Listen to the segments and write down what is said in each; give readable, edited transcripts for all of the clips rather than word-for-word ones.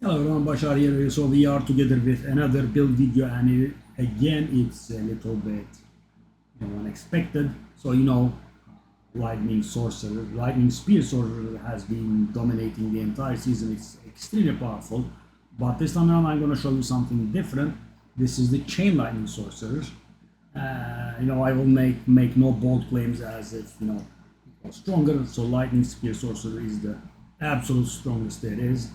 Hello everyone, Bashar here. So we are together with another build video, and again it's a little bit unexpected. So Lightning Sorcerer, Lightning Spear Sorcerer has been dominating the entire season. It's extremely powerful, but this time around I'm going to show you something different. This is the Chain Lightning Sorcerer. I will make no bold claims as if it was stronger. So Lightning Spear Sorcerer is the absolute strongest there is.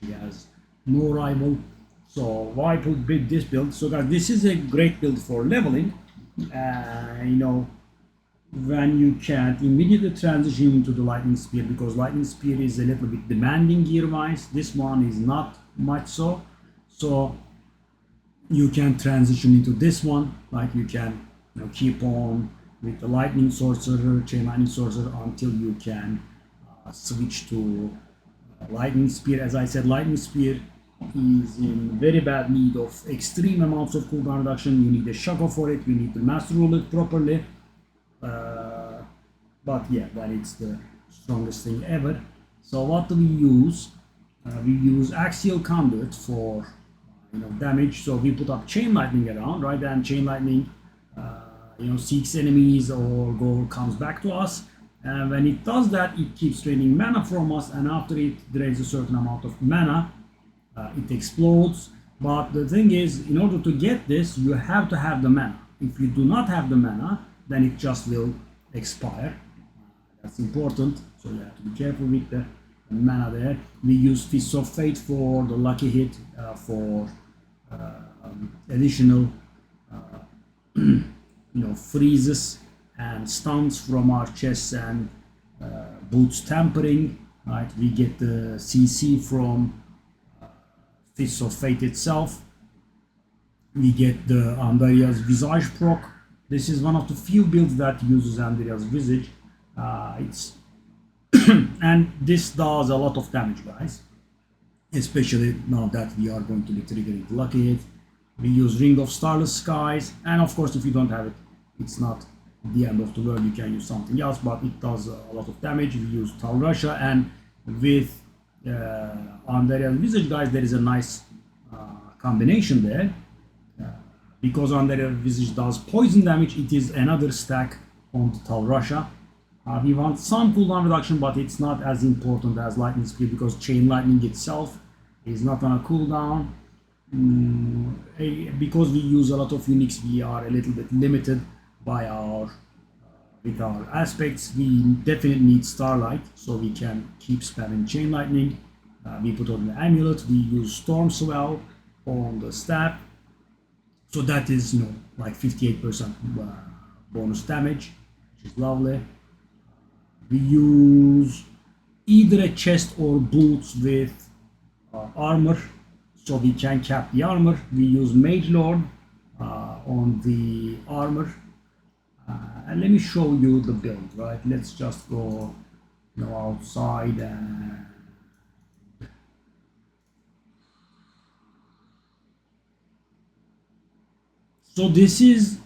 She has no rival. So why put this build? So guys, this is a great build for leveling. When you can't immediately transition into the Lightning Spear, because Lightning Spear is a little bit demanding gear-wise. This one is not much so. So you can transition into this one, like you can keep on with the Lightning Sorcerer, Chain Lightning Sorcerer until you can switch to Lightning Spear. As I said, Lightning Spear is in very bad need of extreme amounts of cooldown reduction. You need a Shaco for it, you need to master rule it properly. But yeah, that is the strongest thing ever. So what do we use? We use Axial Conduit for damage. So we put up Chain Lightning around, right? And Chain Lightning seeks enemies or comes back to us. And when it does that, it keeps draining mana from us, and after it drains a certain amount of mana, it explodes. But the thing is, in order to get this, you have to have the mana. If you do not have the mana, then it just will expire. That's important, so you have to be careful with the mana there. We use Fist of Fate for the lucky hit, for additional freezes and stuns from our chests and boots tampering. Right, we get the CC from Fist of Fate itself. We get the Andariel's Visage proc. This is one of the few builds that uses Andariel's Visage. And this does a lot of damage, guys. Especially now that we are going to be triggering the lucky hit. We use Ring of Starless Skies, and of course, if you don't have it, it's not the end of the world. You can use something else, but it does a lot of damage. We use Tal Russia, and with Andariel's Visage, guys, there is a nice combination there. Because Andariel's Visage does poison damage, it is another stack on Tal Russia. We want some cooldown reduction, but it's not as important as Lightning Spear, because Chain Lightning itself is not on a cooldown. Because we use a lot of uniques, we are a little bit limited by with our aspects. We definitely need Starlight, so we can keep spamming Chain Lightning. We put on the amulet. We use Storm Swell on the staff, so that is like 58% bonus damage, which is lovely. We use either a chest or boots with armor, so we can cap the armor. We use Mage Lord on the armor. And let me show you the build, right? Let's just go outside and so this is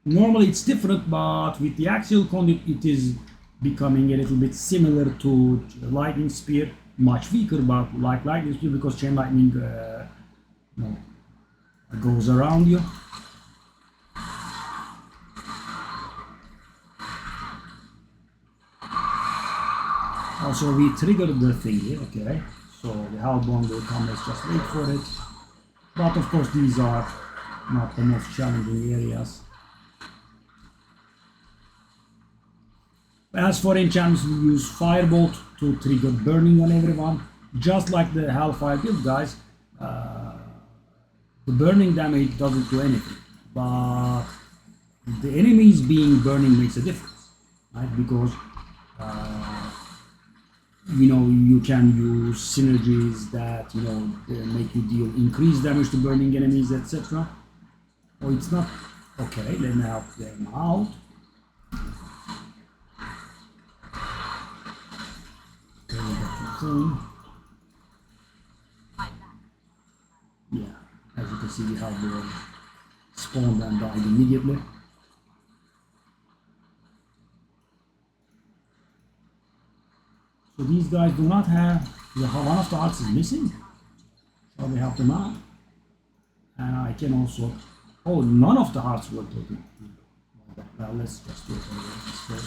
normally it's different, but with the Axial Conduit it is becoming a little bit similar to Lightning Spear, much weaker, but like Lightning Spear, because Chain Lightning goes around you. Also, we triggered the thing here, okay? So the Hellborn will come, let's just wait for it. But of course, these are not the most challenging areas. As for enchantments, we use Firebolt to trigger burning on everyone. Just like the Hellfire build, guys, the burning damage doesn't do anything. But the enemies being burning makes a difference, right? Because you can use synergies that make you deal increased damage to burning enemies, etc. Oh, it's not okay. Let me help them out. Yeah, as you can see, we have the spawned and died immediately. So these guys do not have, one of the hearts is missing. So we help them out. And I can also, oh, none of the hearts were taken. Well, let's just do it anyway.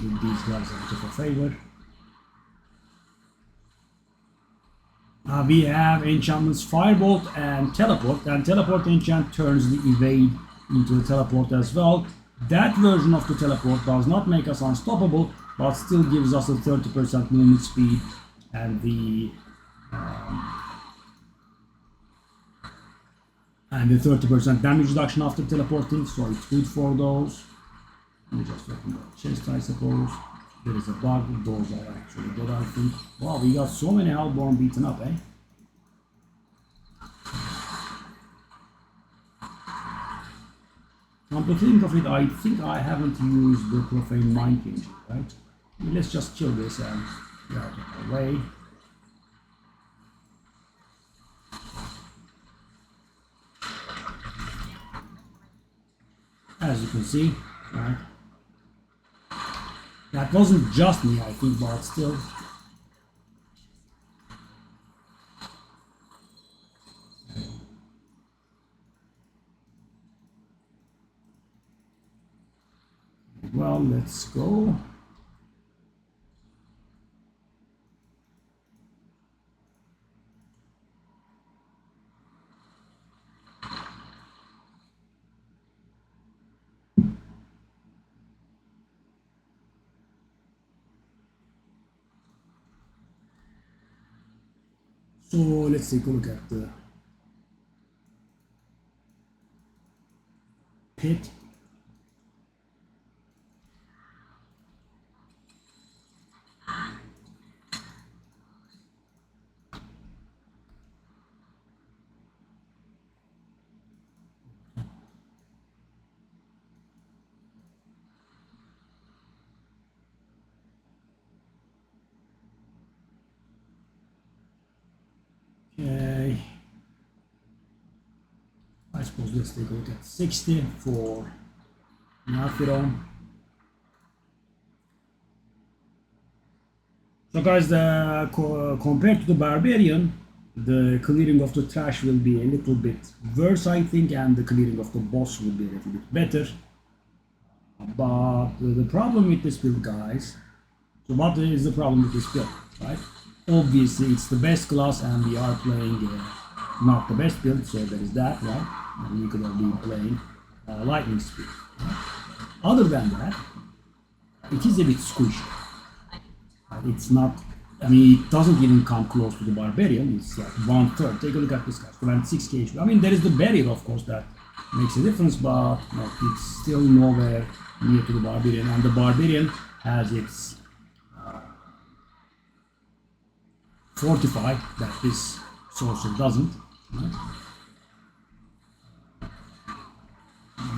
Give these guys a bit of a favor. We have enchantments Firebolt and Teleport, and Teleport enchant turns the evade into the teleport as well. That version of the teleport does not make us unstoppable, but still gives us a 30% movement speed and the 30% damage reduction after teleporting, so it's good for those. Let me just open the chest, I suppose. There is a bug, those are actually good, I think. Wow, we got so many Hellborn beaten up, eh? Come to think of it, I think I haven't used the Profane Mind King, right? Let's just kill this and get out of the way. As you can see, right? That wasn't just me, I think, but still. Well, let's go. So let's take a look at the pit. Okay, I suppose let's take a look at 60 for Nafiro. So guys, compared to the Barbarian, the clearing of the trash will be a little bit worse, I think, and the clearing of the boss will be a little bit better. But the problem with this build, guys, so what is the problem with this build, right? Obviously, it's the best class, and we are playing not the best build, so there is that, right? And we could have been playing lightning speed. Right? Other than that, it is a bit squishy. Right? It's not, I mean, it doesn't even come close to the Barbarian. It's like 1/3. Take a look at this guy, 26 HP. I mean, there is the barrier, of course, that makes a difference, but no, it's still nowhere near to the Barbarian, and the Barbarian has its fortify that this Sorcerer doesn't. Right?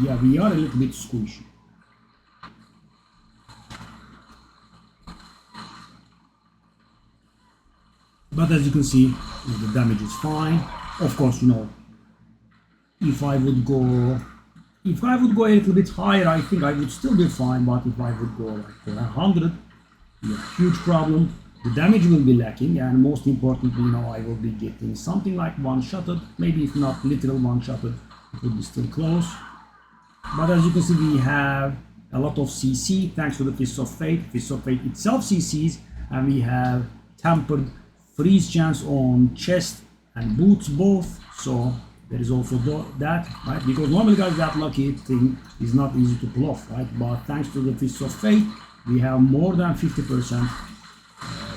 Yeah, we are a little bit squishy. But as you can see, the damage is fine. Of course, you know, if I would go a little bit higher, I think I would still be fine. But if I would go like for 100, yeah, huge problem. The damage will be lacking, and most importantly, you know, I will be getting something like one-shotted. Maybe if not literal one-shotted, it would be still close. But as you can see, we have a lot of CC thanks to the Fist of Fate. Fist of Fate itself CCs, and we have tempered freeze chance on chest and boots both. So there is also that, right? Because normally, guys, that lucky thing is not easy to pull off, right? But thanks to the Fist of Fate, we have more than 50%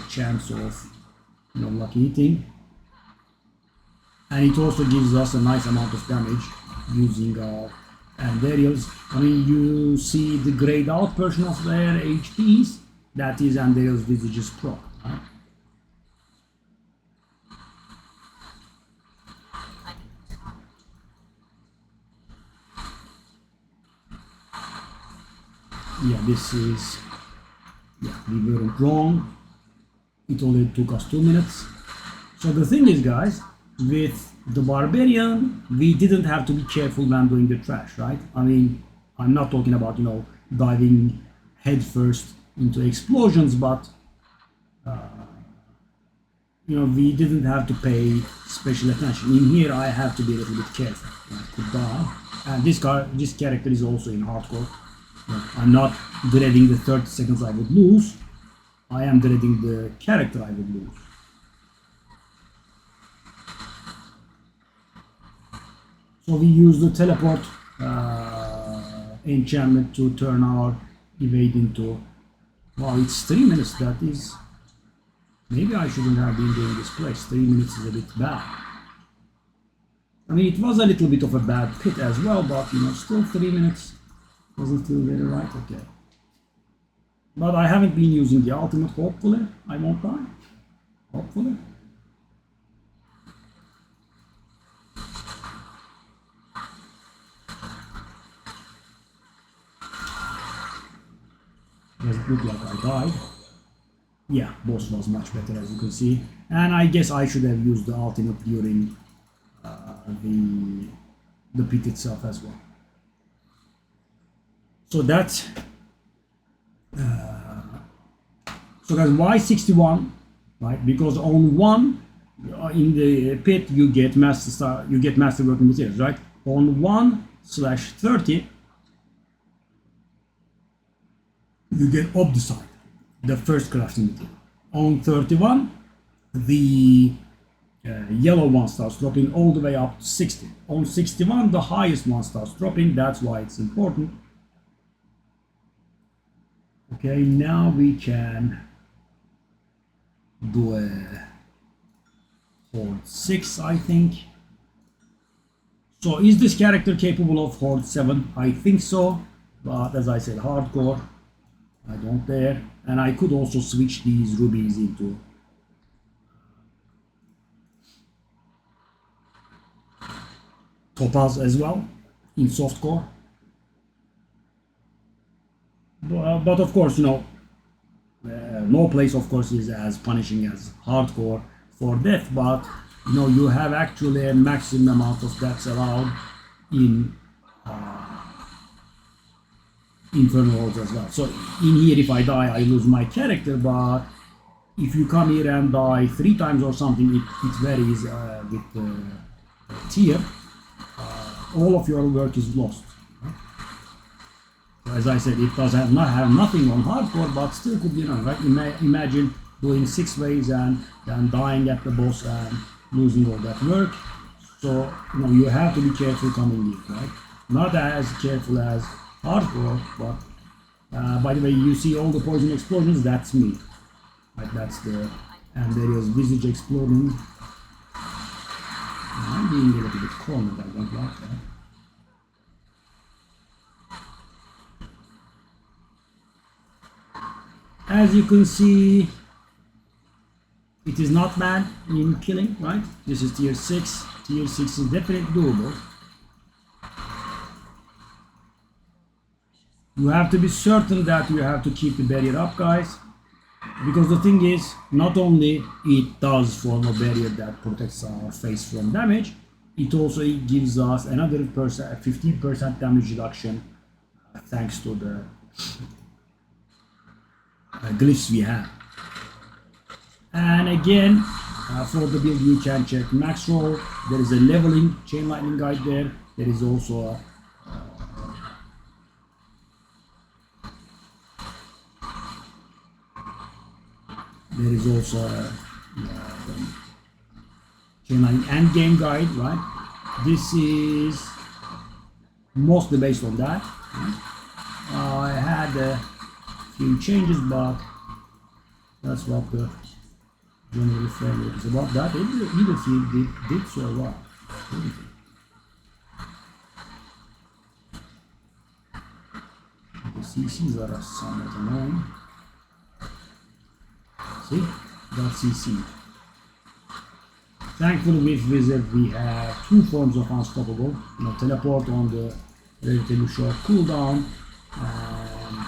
chance of, you know, lucky hitting, and it also gives us a nice amount of damage using our Andariels. I mean, you see the grayed out version of their HPs, that is Andariel's Visage's proc, right? Yeah, this is, yeah, we weren't wrong. It only took us 2 minutes. So the thing is, guys, with the Barbarian, we didn't have to be careful when doing the trash, right? I mean, I'm not talking about, you know, diving headfirst into explosions, but you know, we didn't have to pay special attention. In here, I have to be a little bit careful. I could die, and this character is also in hardcore. I'm not dreading the 30 seconds I would lose. I am dreading the character I would lose. So we use the teleport enchantment to turn our evade into... Wow, it's 3 minutes. That is... Maybe I shouldn't have been doing this place. 3 minutes is a bit bad. I mean, it was a little bit of a bad pit as well, but, you know, still 3 minutes doesn't feel very right. Okay. But I haven't been using the ultimate, hopefully. I won't die. Hopefully. Does it look like I died? Yeah, boss was much better, as you can see. And I guess I should have used the ultimate during the pit itself as well. So that's... so that's why 61, right? Because on 1 in the pit you get masterwork materials, right? On 1/30 you get obdicite, the first crafting material. On 31 the yellow one starts dropping all the way up to 60. On 61 the highest one starts dropping. That's why it's important. Okay, now we can do a Horde 6, I think. So is this character capable of Horde 7? I think so, but as I said, hardcore, I don't dare. And I could also switch these rubies into topaz as well in softcore. But of course, you know, no place of course is as punishing as hardcore for death, but you know, you have actually a maximum amount of deaths allowed in Infernal Hordes as well. So in here, if I die, I lose my character, but if you come here and die 3 times or something, it varies with the tier. All of your work is lost. As I said, it does have nothing on hardcore, but still could be, you know, right? Imagine doing 6 waves and then dying at the boss and losing all that work. So, you know, you have to be careful coming in, right? Not as careful as hardcore, but by the way, you see all the poison explosions, that's me. Right, that's the... And there is visage exploding. I'm being a little bit cornered, I don't like that. As you can see, it is not bad in killing, right? This is tier 6. Tier 6 is definitely doable. You have to be certain that you have to keep the barrier up, guys. Because the thing is, not only it does form a barrier that protects our face from damage, it also gives us another 15% damage reduction thanks to the glyphs we have. And again, for the build you can check max roll. There is a leveling chain lightning guide there. There is also a chain lightning end game guide, right? This is mostly based on that. Right? I had a few changes, but that's what the general framework is about. That either field did so well. The CCs are somewhat annoying. See? That's CC. Thankfully with Wizard we have 2 forms of unstoppable. You know, teleport on the relatively short cooldown, and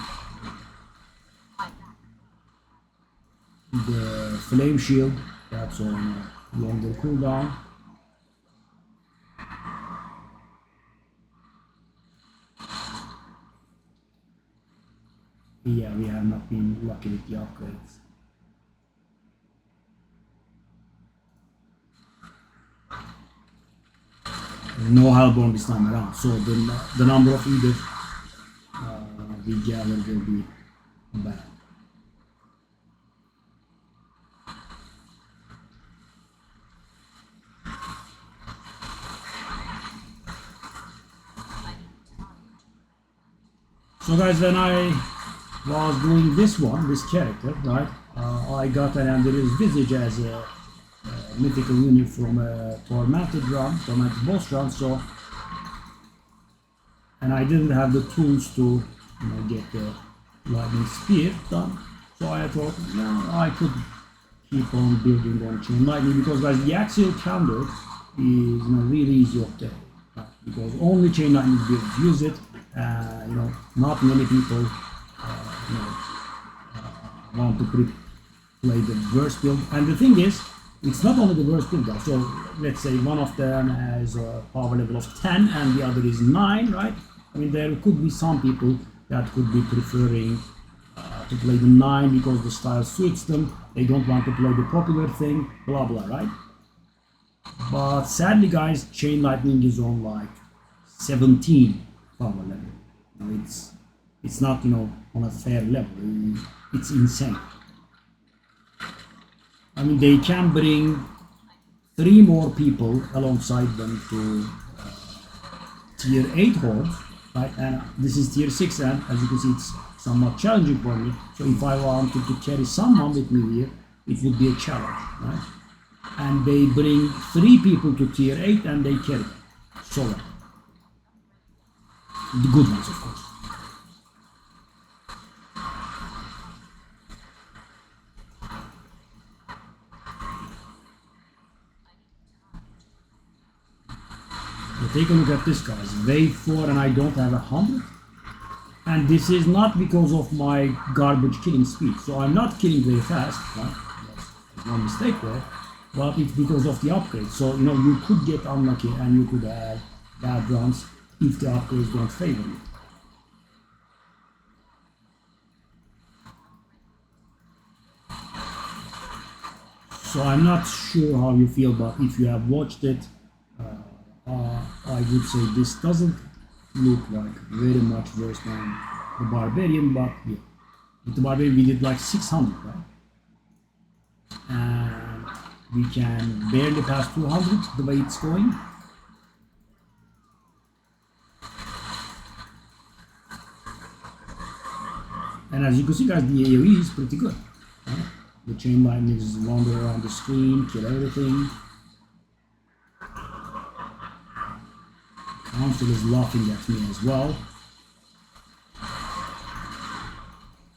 the flame shield, that's on a longer cooldown. Yeah, we have not been lucky with the upgrades. No Hellborn this time around, so the number of either we gather will be bad. So guys, when I was doing this character, right, I got an Andreas Visage as a mythical unit from a tormented boss run, so, and I didn't have the tools to get the lightning spear done, so I thought, I could keep on building on chain lightning, because guys, the axial counter is really easy of the because only chain lightning builds use it. Not many people want to play the worst build, and the thing is, it's not only the worst build. So let's say one of them has a power level of 10 and the other is 9, right? I mean, there could be some people that could be preferring to play the 9 because the style suits them. They don't want to play the popular thing, blah blah, right? But sadly, guys, chain lightning is on like 17 power level. It's not on a fair level. It's insane. I mean, they can bring 3 more people alongside them to tier 8 hordes, right? And this is tier 6, and as you can see, it's somewhat challenging for me. So if I wanted to carry someone with me here, it would be a challenge, right? And they bring 3 people to tier 8 and they carry solo. The good ones, of course. So take a look at this, guys. Wave 4 and I don't have 100. And this is not because of my garbage killing speed. So I'm not killing very fast, right? That's one mistake there. But it's because of the upgrade. So, you could get unlucky and you could have bad runs if the upgrades don't favor you. So I'm not sure how you feel, but if you have watched it, I would say this doesn't look like very much worse than the Barbarian, but yeah. With the Barbarian we did like 600, right? And we can barely pass 200 the way it's going. And as you can see, guys, the AoE is pretty good. Right? The chain lightning is wander around the screen, kill everything. Council is laughing at me as well.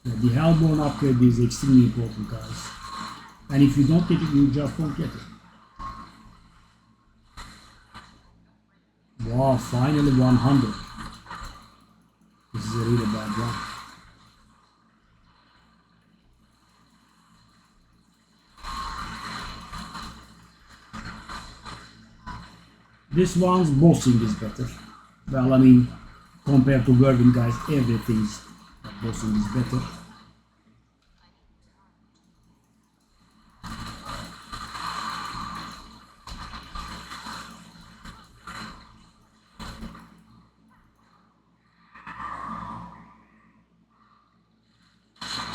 The Hellborn upgrade is extremely important, guys. And if you don't get it, you just don't get it. Wow, finally 100. This is a really bad run. This one's bossing is better. Well, I mean, compared to Whirlwind, guys, everything's bossing is better.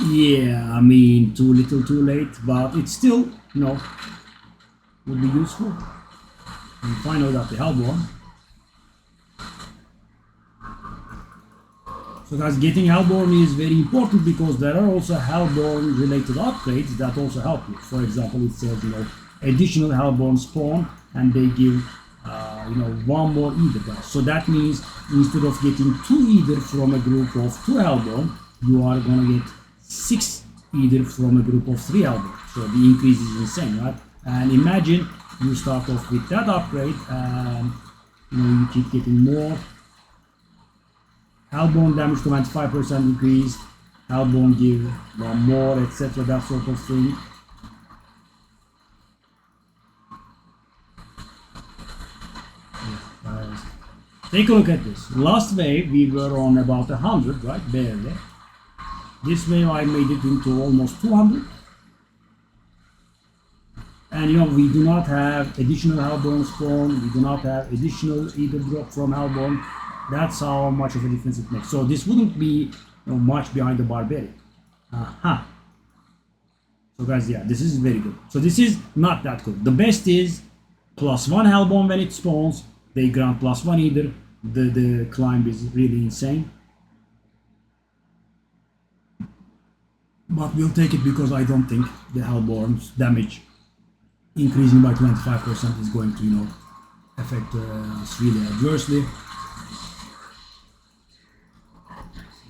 Yeah, I mean, too little too late, but it's still, would be useful. And find out that the Hellborn. So guys, getting Hellborn is very important because there are also Hellborn related upgrades that also help you. For example, it says, additional Hellborn spawn and they give, 1 more Ether, guys. So that means instead of getting 2 Ether from a group of 2 Hellborn, you are gonna get 6 Ether from a group of 3 Hellborn. So the increase is insane, right? And imagine you start off with that upgrade and you keep getting more. Hellborn damage command 5% increase, Hellborn give 1 more, etc. That sort of thing. Take a look at this. Last wave we were on about 100, right? Barely. This wave I made it into almost 200. And you know, we do not have additional Hellborn spawn, we do not have additional either drop from Hellborn. That's how much of a difference it makes. So this wouldn't be much behind the Barbarian. Aha. So guys, yeah, this is very good. So this is not that good. The best is +1 Hellborn when it spawns. They grant +1 either. The climb is really insane. But we'll take it because I don't think the Hellborn's damage increasing by 25% is going to, you know, affect us really adversely.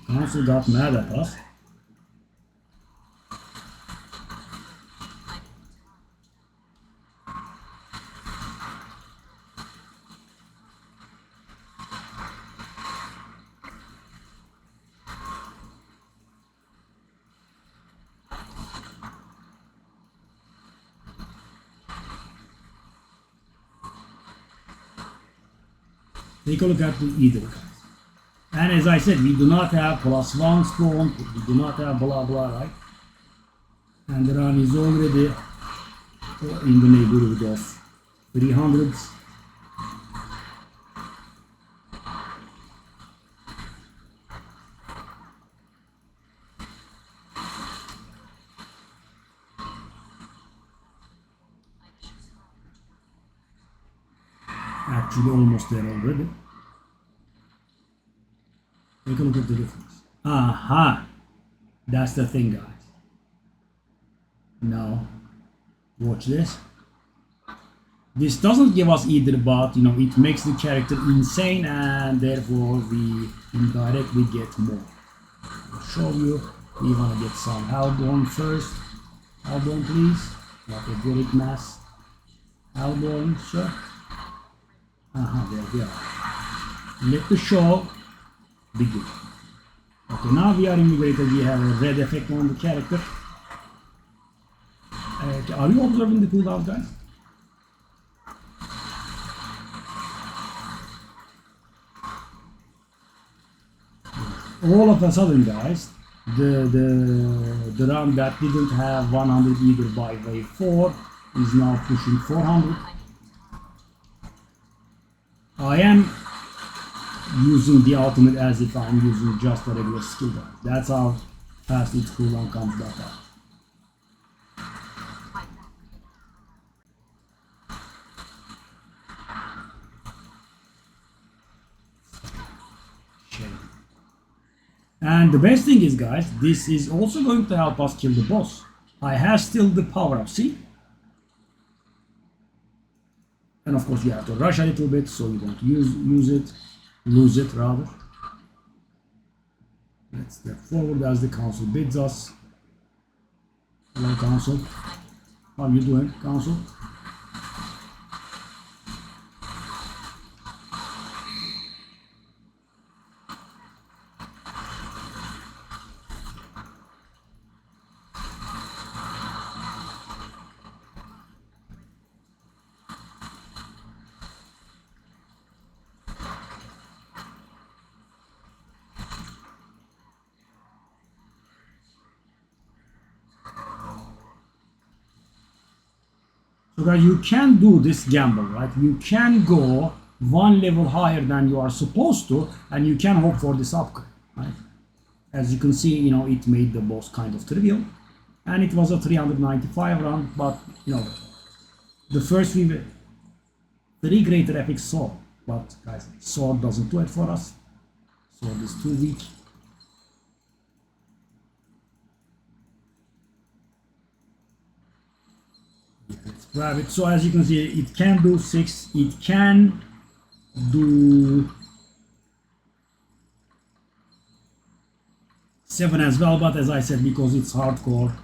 Council got mad at us. Take a look at the either, guys. And as I said, we do not have +1 spawn, we do not have blah blah, right? And the run is already in the neighborhood of 300s. Actually almost there already. Take a look at the difference. Aha! That's the thing, guys. Now, watch this. This doesn't give us either, but you know, it makes the character insane and therefore we indirectly get more. I'll show you. We want to get some Hellborn first. Hellborn, please. Like a Derek Mass. Hellborn, sure. There we are. Let the show begin. Okay, now we are immigrated. We have a red effect on the character. Are you observing the cooldown, guys? All of a sudden, guys, the round that didn't have 100 either by wave 4 is now pushing 400. I am using the ultimate as if I'm using just a regular skill, guys. That's how fast its cooldown comes back up. And the best thing is, guys, this is also going to help us kill the boss. I have still the power up, see? And of course you have to rush a little bit so you don't lose it rather. Let's step forward as the council bids us. Hello, council. How are you doing, council? So guys, you can do this gamble, right? You can go one level higher than you are supposed to, and you can hope for this upgrade, right? As you can see, you know, it made the boss kind of trivial, and it was a 395 run, but, you know, the first 3 greater epic sword, but guys, sword doesn't do it for us. Sword is too weak. Let's grab it. So as you can see, it can do 6, it can do 7 as well, but as I said, because it's hardcore,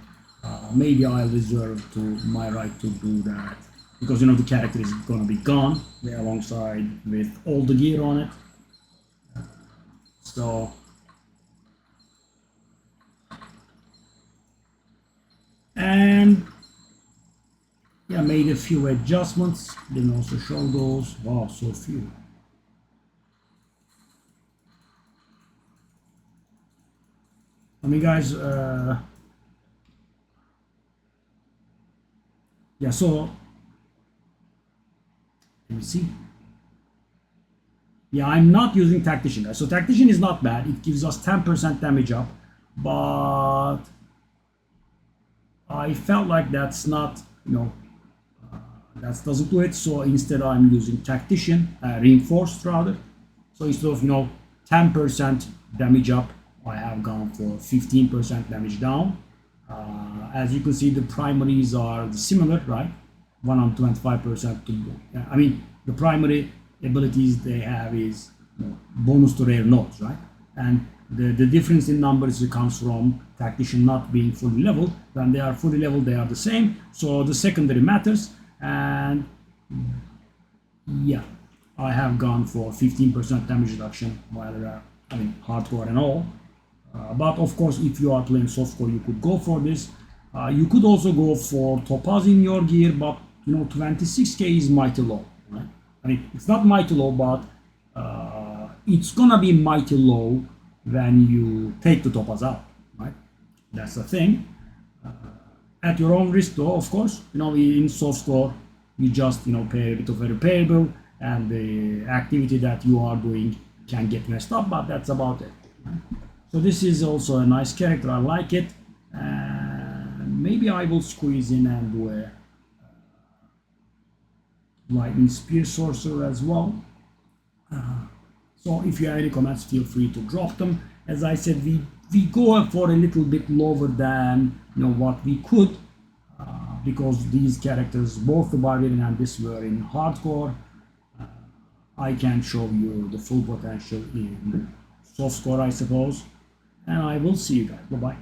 maybe I'll reserve to my right to do that, because you know the character is gonna be gone alongside with all the gear on it. So and yeah, made a few adjustments, didn't also show those. Wow, so few. mean, guys, yeah, so let me see. Yeah, I'm not using Tactician, guys. So Tactician is not bad. It gives us 10% damage up, but I felt like that's not, that doesn't do it. So instead I'm using Tactician, Reinforced rather. So instead of, 10% damage up, I have gone for 15% damage down. As you can see, the primaries are similar, right? 125% to, I mean, the primary abilities they have is bonus to rare nodes, right? And the difference in numbers comes from tactician not being fully leveled. When they are fully leveled, they are the same. So the secondary matters. And yeah, I have gone for 15% damage reduction while I mean hardcore and all. But of course, if you are playing softcore, you could go for this. You could also go for topaz in your gear, but 26k is mighty low, right? I mean, it's not mighty low, but it's gonna be mighty low when you take the topaz out, right? That's the thing. At your own risk, though, of course. In softcore, you just pay a bit of a repair bill, and the activity that you are doing can get messed up, but that's about it. Right? So this is also a nice character. I like it. And maybe I will squeeze in and do a lightning spear sorcerer as well. So if you have any comments, feel free to drop them. As I said, we go for a little bit lower than what we could, because these characters, both the barbarian and this, were in hardcore. I can show you the full potential in softcore, I suppose. And I will see you guys. Bye bye.